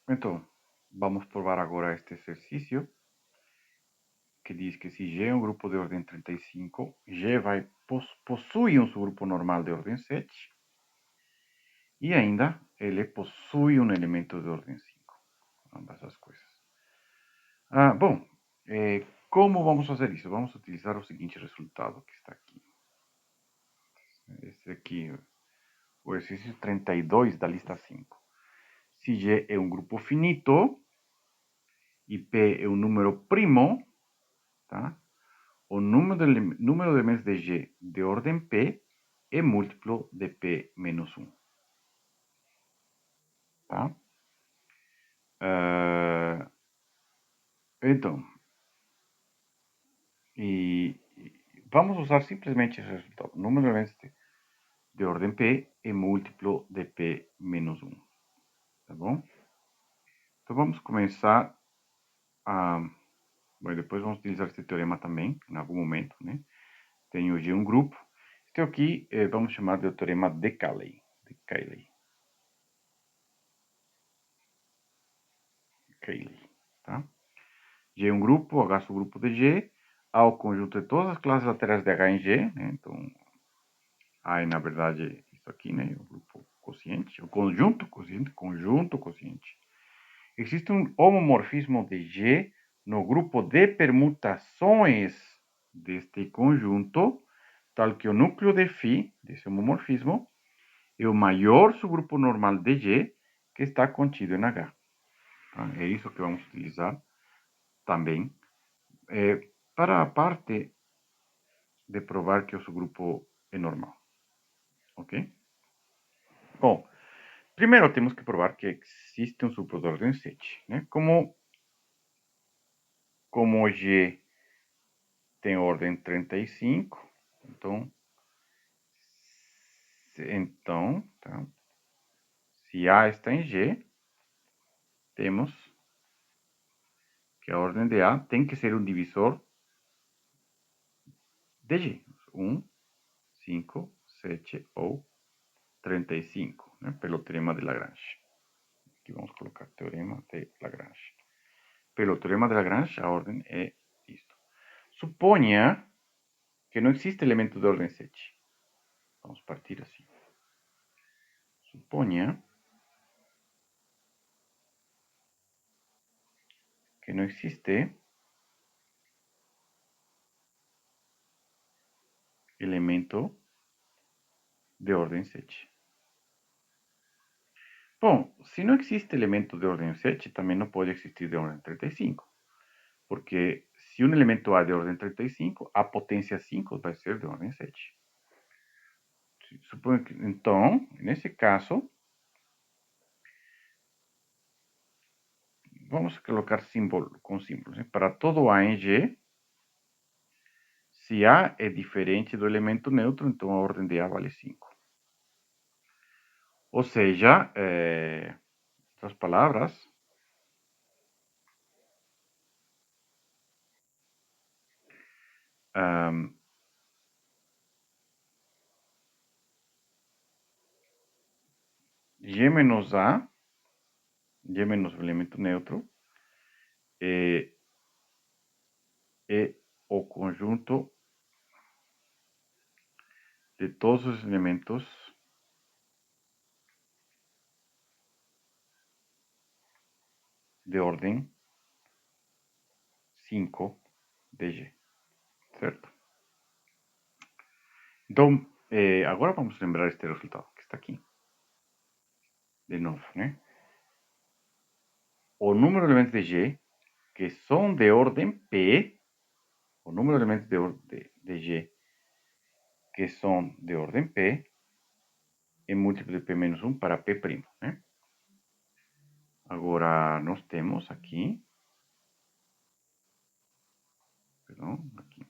Então, vamos provar agora este exercício, que diz que se G é um grupo de ordem 35, G possui um subgrupo normal de ordem 7, e ainda ele possui um elemento de ordem 5. Ambas as coisas. Bom, como vamos fazer isso? Vamos utilizar o seguinte resultado que está aqui. Esse aqui, o exercício 32 da lista 5. Se G é um grupo finito e P é um número primo, tá? O número de elementos de G de ordem P é múltiplo de P menos 1. Tá? Então, vamos usar simplesmente esse resultado. O número de elementos de ordem P é múltiplo de P menos 1. Tá bom? Então vamos começar a... Bom, depois vamos utilizar esse teorema também, em algum momento, né? Tenho G um grupo. Este aqui vamos chamar de teorema de Cayley. Tá? G é um grupo, H é o grupo de G, A é o conjunto de todas as classes laterais de H em G, né? Então, A é, na verdade, isso aqui, né? O grupo quociente, o conjunto quociente. Existe um homomorfismo de G no grupo de permutações deste conjunto, tal que o núcleo de φ, desse homomorfismo, é o maior subgrupo normal de G que está contido em H. Tá? É isso que vamos utilizar também para a parte de provar que o subgrupo é normal. Ok? Bom, primeiro temos que provar que existe um subgrupo de ordem 7. Né? Como G tem ordem 35, então tá? Se A está em G, temos que a ordem de A tem que ser um divisor de G. 1, 5, 7 ou 35, né? Pelo teorema de Lagrange. Aqui vamos colocar teorema de Lagrange. Pelo teorema de Lagrange, a ordem é isto. Suponha que não existe elemento de ordem 7. Vamos partir assim. Suponha que não existe elemento de ordem 7. Bom, se não existe elemento de ordem 7, também não pode existir de ordem 35. Porque se um elemento A é de ordem 35, a potência 5 vai ser de ordem 7. Suponho que, então, nesse caso, vamos colocar símbolo com símbolos. Né? Para todo A em G, se A é diferente do elemento neutro, então a ordem de A vale 5. Ou seja, em outras palavras, G menos A, G menos o elemento neutro, é o conjunto de todos os elementos de ordem 5 de G, certo? Então, agora vamos lembrar este resultado que está aqui. De novo, né? O número de elementos de G que são de ordem P, o número de elementos de G que são de ordem P é múltiplo de P menos 1 para P', né? Agora, nós temos aqui, aqui.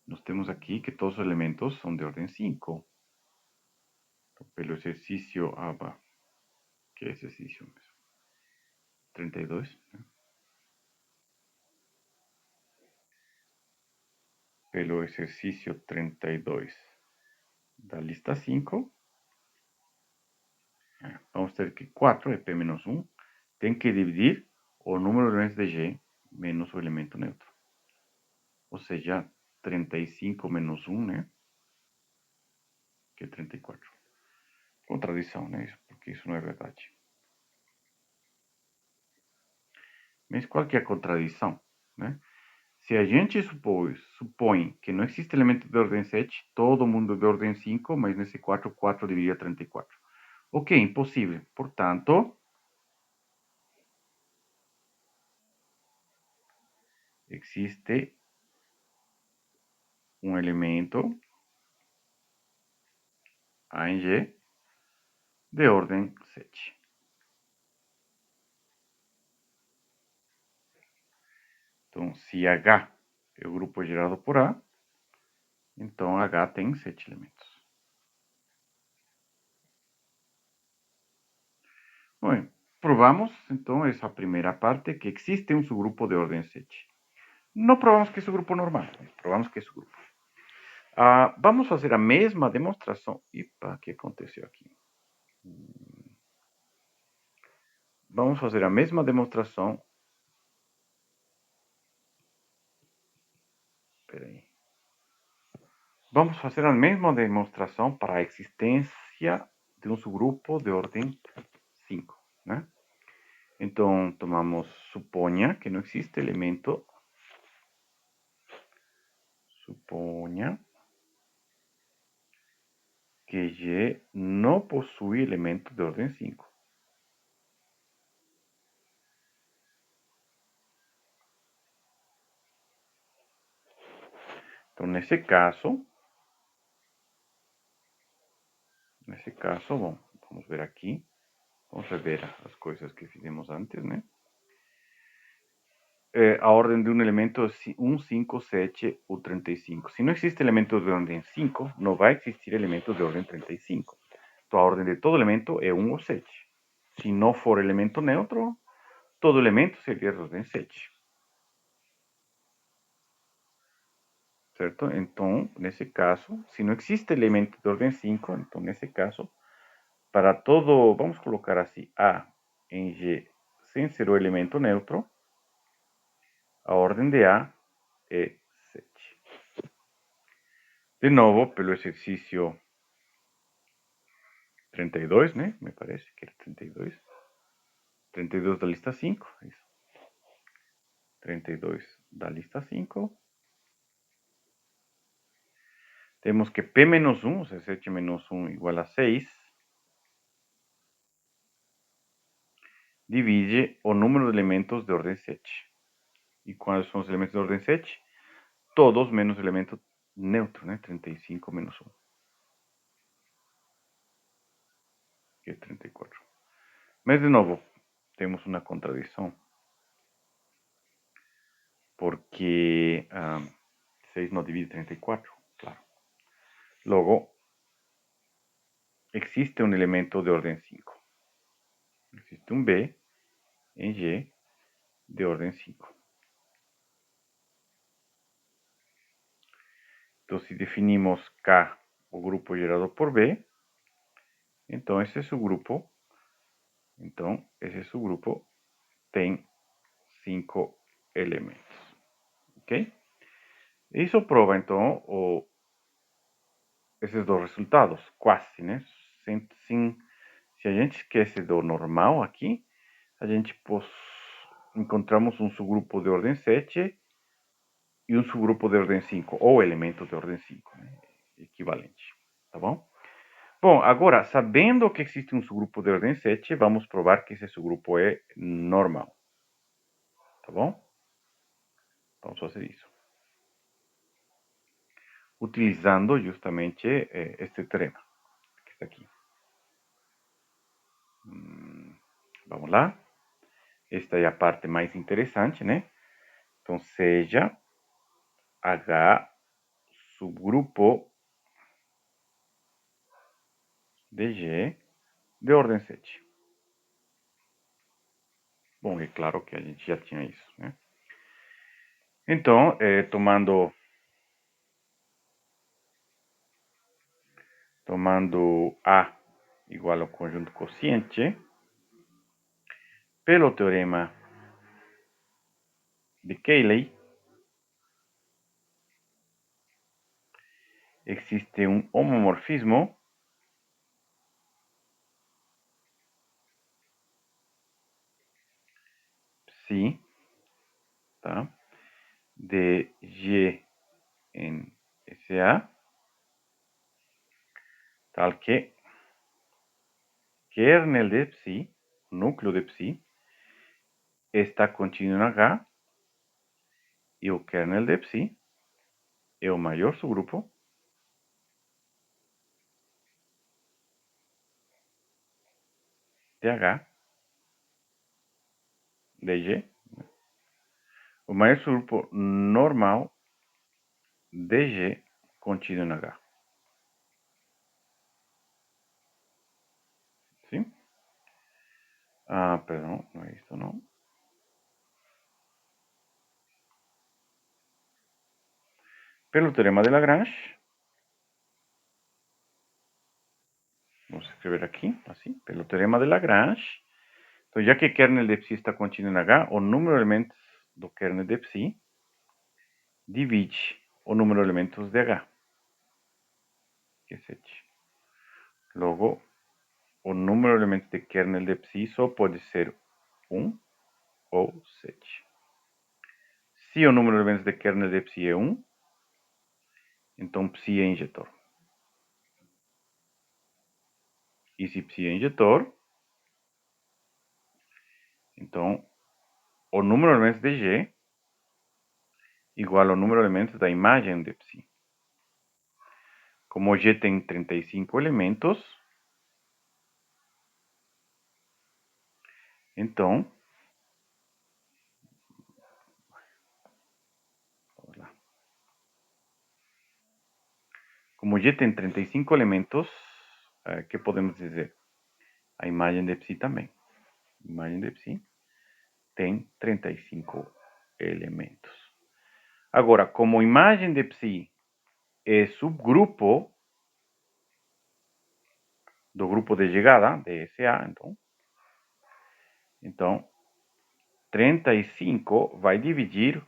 Nós temos aqui que todos os elementos são de ordem 5. Então, pelo exercício, que exercício mesmo? 32, né? Pelo exercício 32 da lista 5, vamos ter que 4 é P menos 1, tem que dividir o número de elementos de G menos o elemento neutro. Ou seja, 35 menos 1, né? Que é 34. Contradição, né? Porque isso não é verdade. Mas qual que é a contradição, né? Se a gente supõe que não existe elemento de ordem 7, todo mundo de ordem 5, mas nesse 4, 4 dividiria 34. Ok, impossível. Portanto, existe um elemento A em G de ordem 7. Então, se H é o grupo gerado por A, então H tem 7 elementos. Bom, provamos então essa primeira parte, que existe um subgrupo de ordem 7. Não provamos que é subgrupo normal, provamos que é subgrupo. Vamos fazer a mesma demonstração. Epa, o que aconteceu aqui? Vamos fazer a mesma demonstração. Espera aí. Vamos fazer a mesma demonstração para a existência de um subgrupo de ordem 5, né? Então, tomamos, suponha que não existe elemento. Suponha que G não possui elemento de ordem 5. Então, nesse caso, bom, vamos ver aqui. Vamos ver as coisas que fizemos antes, né? A ordem de um elemento é 1, 5, 7 ou 35. Se não existe elemento de ordem 5, não vai existir elemento de ordem 35. Então, a ordem de todo elemento é 1 ou 7. Se não for elemento neutro, todo elemento seria de ordem 7. Certo? Então, nesse caso, se não existe elemento de ordem 5, então, nesse caso, para todo, vamos colocar assim, A em G sem ser o elemento neutro, a ordem de A é 7. De novo, pelo exercício 32, né? Me parece que era 32. 32 da lista 5. Isso. 32 da lista 5. Temos que P menos 1, ou seja, 7 menos 1 igual a 6, divide o número de elementos de ordem 7. E quais são os elementos de ordem 7? Todos menos elemento neutro, né? 35 menos 1. Que é 34. Mas, de novo, temos uma contradição. Porque 6 não divide 34, claro. Logo, existe um elemento de ordem 5. Existe um B em G de ordem 5. Então, se definimos K, o grupo gerado por B, então esse subgrupo, tem 5 elementos. Ok? Isso prova, então, esses dois resultados, quase, né? Se a gente esquece do normal aqui, a gente encontramos um subgrupo de ordem 7 e um subgrupo de ordem 5, ou elemento de ordem 5, né? Equivalente, tá bom? Bom, agora, sabendo que existe um subgrupo de ordem 7, vamos provar que esse subgrupo é normal, tá bom? Vamos fazer isso. Utilizando justamente este teorema, que está aqui. Vamos lá. Esta é a parte mais interessante, né? Então, seja H subgrupo de G de ordem 7. Bom, é claro que a gente já tinha isso, né? Então, tomando A igual ao conjunto quociente, pelo teorema de Cayley, existe um homomorfismo psi, tá? De G em SA, tal que kernel de psi, núcleo de psi, está contido em H, e o kernel de psi é o maior subgrupo de H, de G, o maior subgrupo normal de G contido em H. ¿Sí? Perdón, no es esto, no. Pelo teorema de Lagrange, vamos a escrever aqui, assim, pelo teorema de Lagrange. Então, já que kernel de psi está contido em H, o número de elementos do kernel de psi divide o número de elementos de H, que é 7. Logo, o número de elementos de kernel de psi só pode ser 1 ou 7. Se o número de elementos de kernel de psi é 1, então psi é injetor. E se psi é injetor, então o número de elementos de G igual ao número de elementos da imagem de psi. Como G tem 35 elementos, então, vamos lá. Como G tem 35 elementos, que podemos dizer? A imagem de psi também. A imagem de psi tem 35 elementos. Agora, como imagem de psi é subgrupo do grupo de chegada, de SA, então 35 vai dividir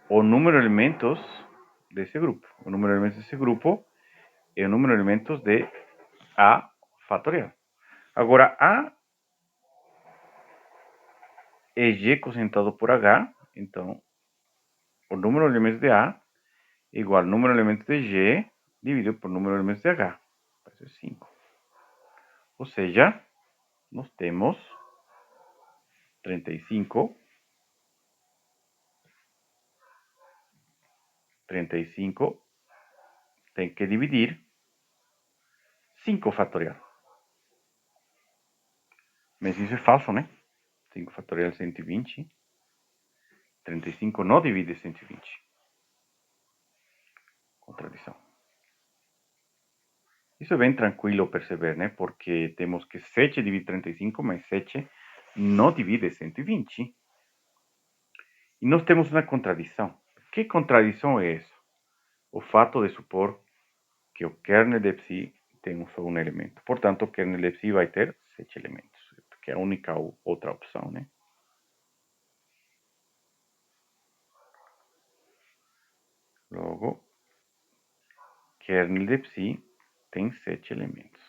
o número de elementos desse grupo. O número de elementos desse grupo é o número de elementos de A fatorial. Agora, A é G cocientado por H, então o número de elementos de A é igual ao número de elementos de G dividido por número de elementos de H. Vai ser 5. Ou seja, nós temos 35 tem que dividir 5 fatorial. Mas isso é falso, né? 5 fatorial é 120. 35 não divide 120. Contradição. Isso é bem tranquilo perceber, né? Porque temos que 7 divide 35, mas 7 não divide 120. E nós temos uma contradição. Que contradição é essa? O fato de supor que o kernel de psi tem só um elemento. Portanto, o kernel de psi vai ter 7 elementos, que é a única outra opção, né? Logo, kernel de psi tem 7 elementos.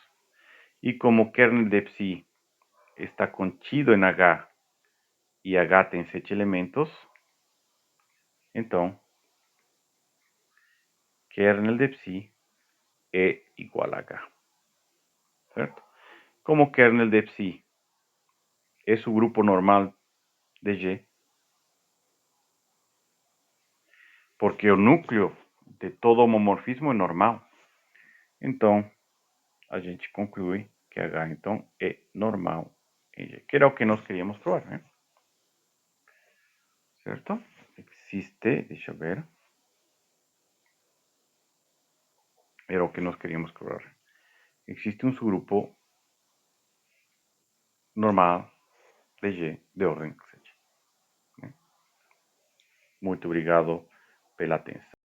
E como o kernel de psi está contido em H e H tem 7 elementos, então kernel de psi é igual a H. Certo? Como o kernel de psi é o grupo normal de G, porque o núcleo de todo homomorfismo é normal. Então, a gente conclui que H, então, é normal em G, que era o que nós queríamos provar, né? Certo? Existe, deixa eu ver. Era o que nós queríamos provar. Existe um subgrupo normal de G de ordem 7. Muito obrigado pela atenção.